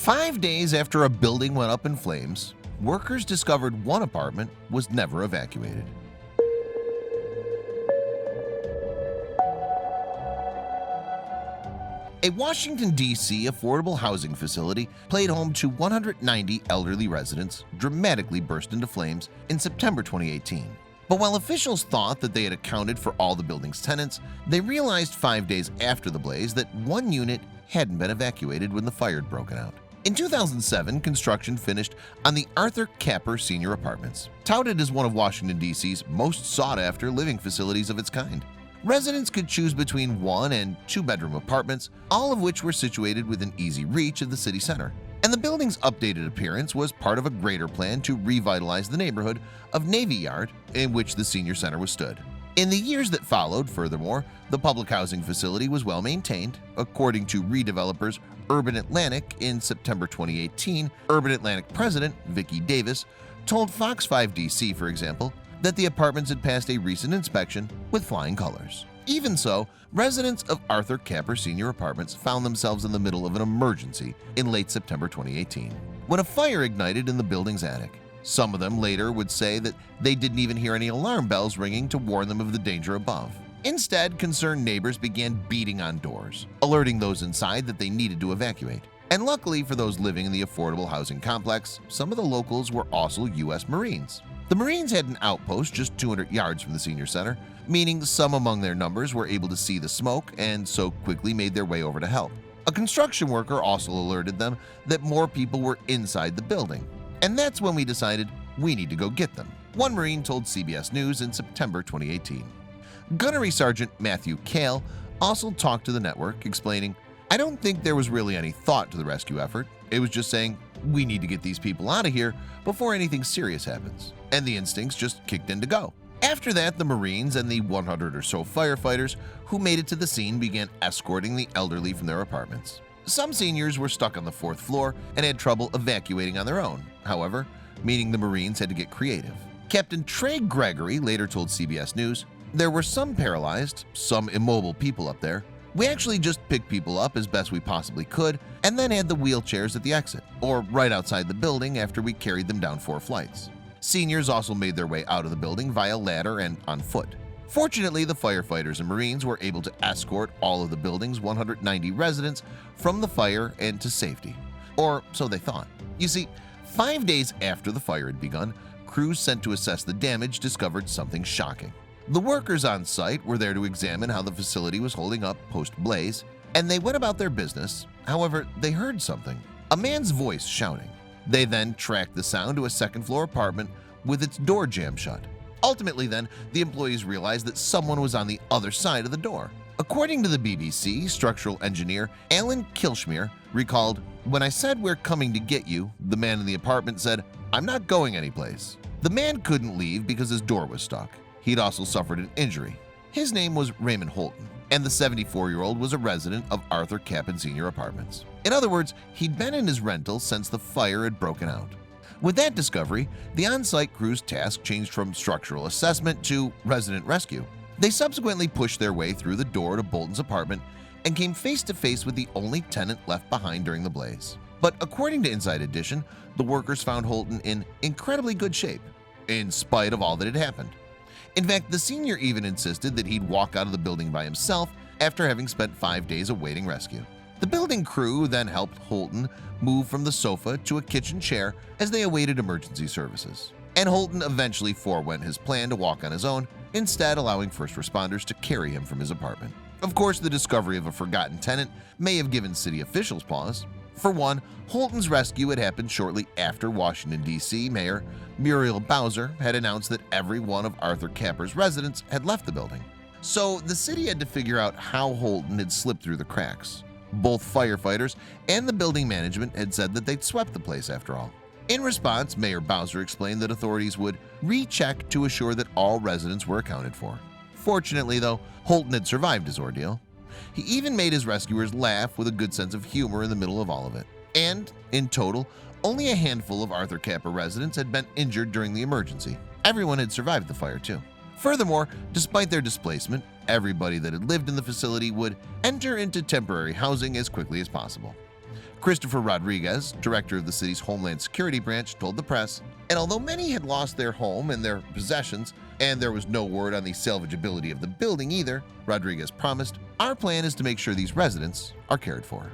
5 days after a building went up in flames, workers discovered one apartment was never evacuated. A Washington, D.C. affordable housing facility played home to 190 elderly residents dramatically burst into flames in September 2018. But while officials thought that they had accounted for all the building's tenants, they realized 5 days after the blaze that one unit hadn't been evacuated when the fire had broken out. In 2007, construction finished on the Arthur Capper Senior Apartments, touted as one of Washington, D.C.'s most sought-after living facilities of its kind. Residents could choose between 1- and 2-bedroom apartments, all of which were situated within easy reach of the city center. And the building's updated appearance was part of a greater plan to revitalize the neighborhood of Navy Yard in which the senior center was stood. In the years that followed, furthermore, the public housing facility was well maintained. According to redevelopers Urban Atlantic in September 2018, Urban Atlantic president Vicki Davis told Fox 5 DC, for example, that the apartments had passed a recent inspection with flying colors. Even so, residents of Arthur Capper Senior Apartments found themselves in the middle of an emergency in late September 2018 when a fire ignited in the building's attic. Some of them later would say that they didn't even hear any alarm bells ringing to warn them of the danger above. Instead, concerned neighbors began beating on doors, alerting those inside that they needed to evacuate. And luckily for those living in the affordable housing complex, some of the locals were also U.S. Marines. The Marines had an outpost just 200 yards from the senior center, meaning some among their numbers were able to see the smoke and so quickly made their way over to help. A construction worker also alerted them that more people were inside the building. And that's when we decided we need to go get them, one Marine told CBS News in September 2018. Gunnery Sergeant Matthew Kale also talked to the network, explaining, "I don't think there was really any thought to the rescue effort. It was just saying, we need to get these people out of here before anything serious happens. And the instincts just kicked in to go." After that, the Marines and the 100 or so firefighters who made it to the scene began escorting the elderly from their apartments. Some seniors were stuck on the 4th floor and had trouble evacuating on their own, however, meaning the Marines had to get creative. Captain Trey Gregory later told CBS News, "There were some paralyzed, some immobile people up there. We actually just picked people up as best we possibly could and then had the wheelchairs at the exit, or right outside the building after we carried them down 4 flights. Seniors also made their way out of the building via ladder and on foot. Fortunately, the firefighters and Marines were able to escort all of the building's 190 residents from the fire and to safety. Or so they thought. You see, 5 days after the fire had begun, crews sent to assess the damage discovered something shocking. The workers on site were there to examine how the facility was holding up post-blaze, and they went about their business. However, they heard something, a man's voice shouting. They then tracked the sound to a 2nd-floor apartment with its door jammed shut. Ultimately then, the employees realized that someone was on the other side of the door. According to the BBC, structural engineer Alan Kilschmier recalled, "When I said we're coming to get you, the man in the apartment said, 'I'm not going anyplace.' The man couldn't leave because his door was stuck. He'd also suffered an injury. His name was Raymond Holton, and the 74-year-old was a resident of Arthur Capper Senior Apartments. In other words, he'd been in his rental since the fire had broken out." With that discovery, the on-site crew's task changed from structural assessment to resident rescue. They subsequently pushed their way through the door to Bolton's apartment and came face to face with the only tenant left behind during the blaze. But according to Inside Edition, the workers found Holton in incredibly good shape, in spite of all that had happened. In fact, the senior even insisted that he'd walk out of the building by himself after having spent 5 days awaiting rescue. The building crew then helped Holton move from the sofa to a kitchen chair as they awaited emergency services. And Holton eventually forewent his plan to walk on his own, instead allowing first responders to carry him from his apartment. Of course, the discovery of a forgotten tenant may have given city officials pause. For one, Holton's rescue had happened shortly after Washington, D.C. Mayor Muriel Bowser had announced that every one of Arthur Capper's residents had left the building. So the city had to figure out how Holton had slipped through the cracks. Both firefighters and the building management had said that they'd swept the place after all. In response, Mayor Bowser explained that authorities would recheck to assure that all residents were accounted for. Fortunately, though, Holton had survived his ordeal. He even made his rescuers laugh with a good sense of humor in the middle of all of it. And, in total, only a handful of Arthur Capper residents had been injured during the emergency. Everyone had survived the fire, too. Furthermore, despite their displacement, everybody that had lived in the facility would enter into temporary housing as quickly as possible. Christopher Rodriguez, director of the city's Homeland Security branch, told the press, and although many had lost their home and their possessions, and there was no word on the salvageability of the building either, Rodriguez promised, "Our plan is to make sure these residents are cared for."